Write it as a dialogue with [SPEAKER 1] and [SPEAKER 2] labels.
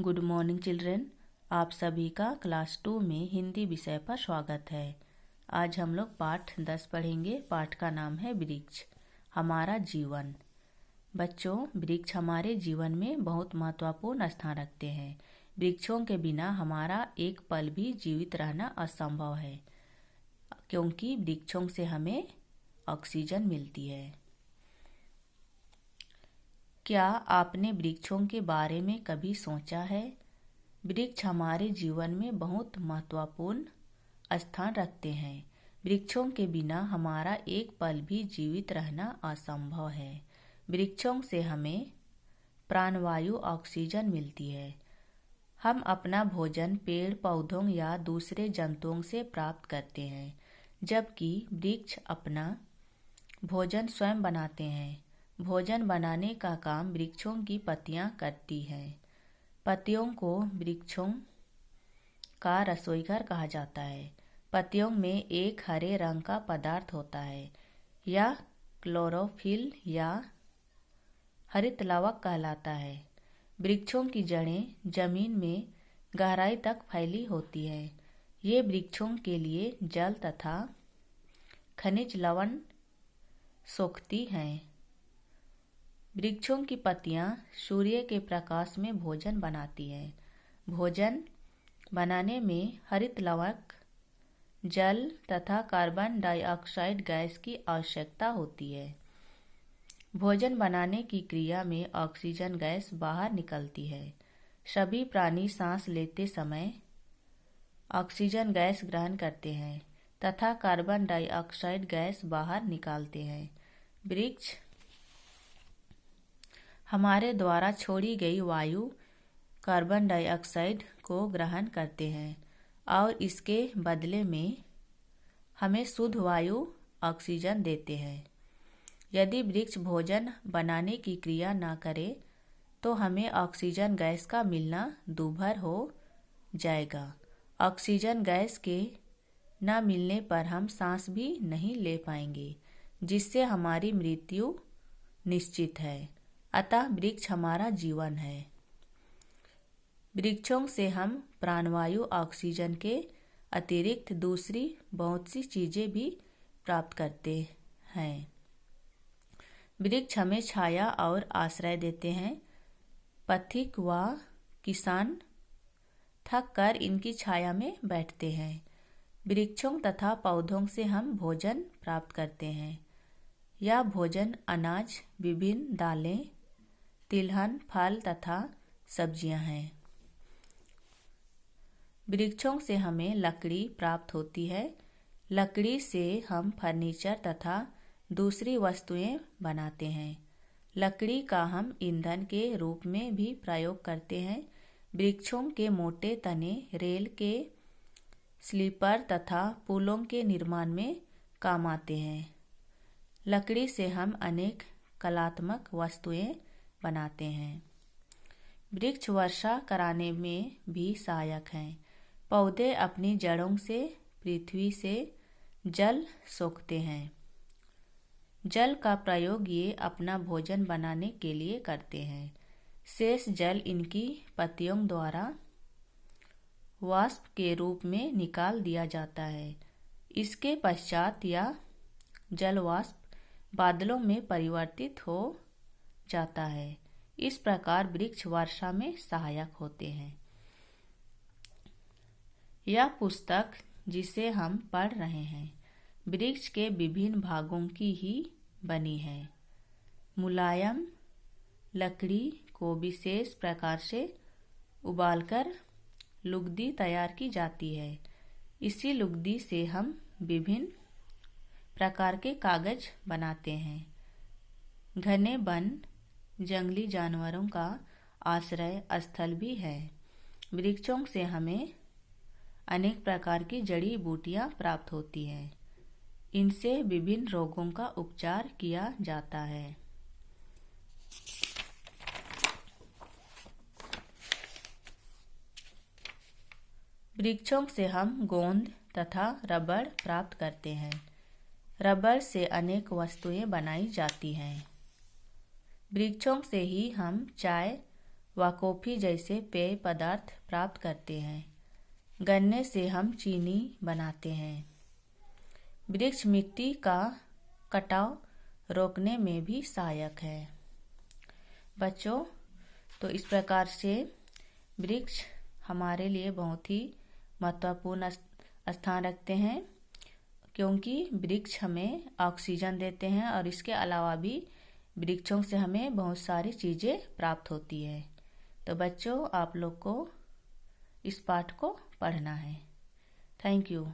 [SPEAKER 1] Good morning children. आप सभी का क्लास 2 में हिंदी विषय पर स्वागत है। आज हम लोग पाठ 10 पढ़ेंगे। पाठ का नाम है वृक्ष हमारा जीवन। बच्चों, वृक्ष हमारे जीवन में बहुत महत्वपूर्ण स्थान रखते हैं। वृक्षों के बिना हमारा एक पल भी जीवित रहना असंभव है, क्योंकि वृक्षों से हमें ऑक्सीजन मिलती है। क्या आपने वृक्षों के बारे में कभी सोचा है? वृक्ष हमारे जीवन में बहुत महत्वपूर्ण स्थान रखते हैं। वृक्षों के बिना हमारा एक पल भी जीवित रहना असंभव है। वृक्षों से हमें प्राणवायु ऑक्सीजन मिलती है। हम अपना भोजन पेड़ पौधों या दूसरे जंतुओं से प्राप्त करते हैं, जबकि वृक्ष अपना भोजन स्वयं बनाते हैं। भोजन बनाने का काम वृक्षों की पत्तियां करती हैं। पत्तियों को वृक्षों का रसोईघर कहा जाता है। पत्तियों में एक हरे रंग का पदार्थ होता है, यह क्लोरोफिल या हरित लवक कहलाता है। वृक्षों की जड़ें जमीन में गहराई तक फैली होती है। ये वृक्षों के लिए जल तथा खनिज लवण सोखती हैं। वृक्षों की पत्तियां सूर्य के प्रकाश में भोजन बनाती हैं। भोजन बनाने में हरित लवक, जल तथा कार्बन डाइऑक्साइड गैस की आवश्यकता होती है। भोजन बनाने की क्रिया में ऑक्सीजन गैस बाहर निकलती है। सभी प्राणी सांस लेते समय ऑक्सीजन गैस ग्रहण करते हैं तथा कार्बन डाइऑक्साइड गैस बाहर निकालते हैं। वृक्ष हमारे द्वारा छोड़ी गई वायु कार्बन डाइऑक्साइड को ग्रहण करते हैं और इसके बदले में हमें शुद्ध वायु ऑक्सीजन देते हैं। यदि वृक्ष भोजन बनाने की क्रिया न करे तो हमें ऑक्सीजन गैस का मिलना दूभर हो जाएगा। ऑक्सीजन गैस के न मिलने पर हम सांस भी नहीं ले पाएंगे, जिससे हमारी मृत्यु निश्चित है। अतः वृक्ष हमारा जीवन है। वृक्षों से हम प्राणवायु ऑक्सीजन के अतिरिक्त दूसरी बहुत सी चीजें भी प्राप्त करते हैं। वृक्ष हमें छाया और आश्रय देते हैं। पथिक व किसान थक कर इनकी छाया में बैठते हैं। वृक्षों तथा पौधों से हम भोजन प्राप्त करते हैं। यह भोजन अनाज, विभिन्न दालें, तिलहन, फल तथा सब्जियां हैं। वृक्षों से हमें लकड़ी प्राप्त होती है। लकड़ी से हम फर्नीचर तथा दूसरी वस्तुएं बनाते हैं। लकड़ी का हम ईंधन के रूप में भी प्रयोग करते हैं। वृक्षों के मोटे तने रेल के स्लीपर तथा पुलों के निर्माण में काम आते हैं। लकड़ी से हम अनेक कलात्मक वस्तुएं बनाते हैं। वृक्ष वर्षा कराने में भी सहायक हैं। पौधे अपनी जड़ों से पृथ्वी से जल सोखते हैं। जल का प्रयोग ये अपना भोजन बनाने के लिए करते हैं। शेष जल इनकी पत्तियों द्वारा वाष्प के रूप में निकाल दिया जाता है। इसके पश्चात यह जल वाष्प बादलों में परिवर्तित हो जाता है। इस प्रकार वृक्ष वर्षा में सहायक होते हैं। यह पुस्तक जिसे हम पढ़ रहे हैं वृक्ष के विभिन्न भागों की ही बनी है। मुलायम लकड़ी को विशेष प्रकार से उबालकर लुगदी तैयार की जाती है। इसी लुगदी से हम विभिन्न प्रकार के कागज बनाते हैं। घने वन जंगली जानवरों का आश्रय स्थल भी है। वृक्षों से हमें अनेक प्रकार की जड़ी बूटियां प्राप्त होती हैं। इनसे विभिन्न रोगों का उपचार किया जाता है। वृक्षों से हम गोंद तथा रबड़ प्राप्त करते हैं। रबड़ से अनेक वस्तुएं बनाई जाती हैं। वृक्षों से ही हम चाय व कॉफ़ी जैसे पेय पदार्थ प्राप्त करते हैं। गन्ने से हम चीनी बनाते हैं। वृक्ष मिट्टी का कटाव रोकने में भी सहायक है। बच्चों, तो इस प्रकार से वृक्ष हमारे लिए बहुत ही महत्वपूर्ण स्थान रखते हैं, क्योंकि वृक्ष हमें ऑक्सीजन देते हैं और इसके अलावा भी वृक्षों से हमें बहुत सारी चीज़ें प्राप्त होती है। तो बच्चों, आप लोग को इस पाठ को पढ़ना है। Thank you.